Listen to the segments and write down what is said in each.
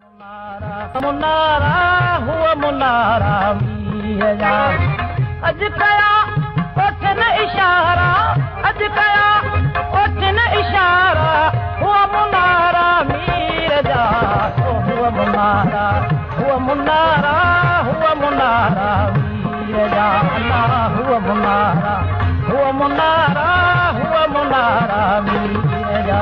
मुनारा हुआ मुनारा मीरा अज कया ओठन इशारा अज कया ओठन इशारा हुआ मुनारा मीरा हुआ मुनारा हुआ मुनारा हुआ मुनारा मीरा हुआ मुनारा हुआ मुनारा हुआ मुनारा मीरा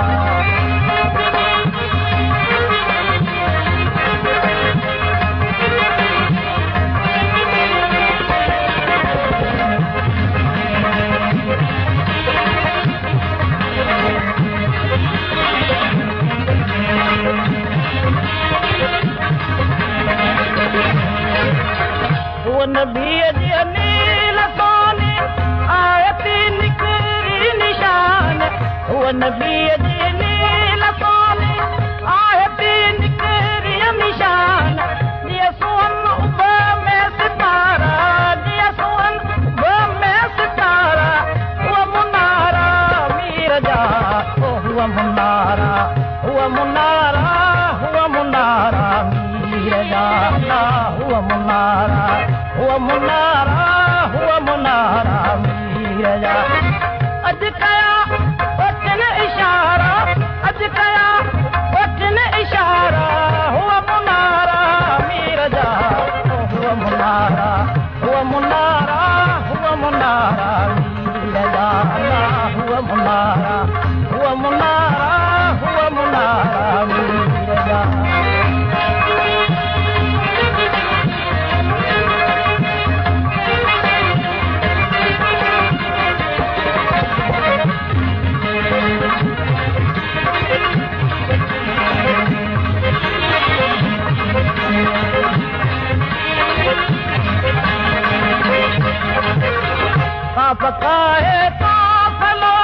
नबी जी नील सोने आयती निकरी निशान हुआ नबी जी नील सोने आयती निकरी निशान दिया सुवन उब में सितारा दिया सुवन उब में सितारा हुआ मुनारा मीर जा हुआ मुनारा हुआ मुनारा हुआ मुनारा मीर जा हुआ मुनारा हुआ मुनारा मीरा अज कया ओठन इशारा अज कया ओठन इशारा हुआ मुनारा मीरा हुआ मुनारा हुआ मुनारा हुआ मुनारा मीरा हुआ मुनारा हुआ मुनारा हुआ मुनारा मीरा पका है काफलो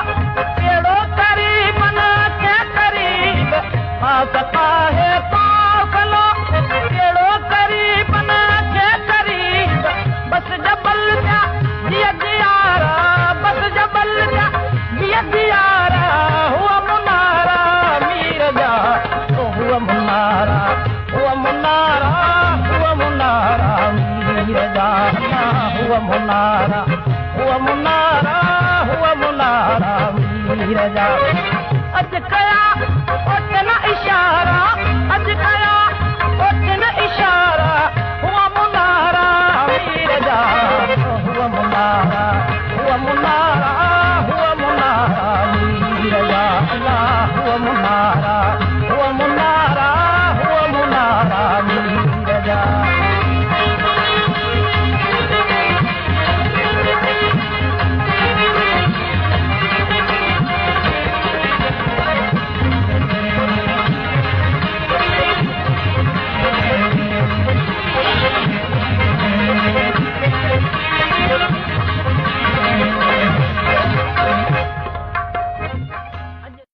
केड़ो करीब न के करीब पका है काफलो केड़ो करीब न के करीब बस जबल जा दिया दियारा बस जबल जा दिया दियारा हुआ मुनारा मीर जा हुआ मुनारा हुआ मुनारा हुआ मुनारा मीर जा हुआ मुनारा हुआ मुनारा मीरा अज कया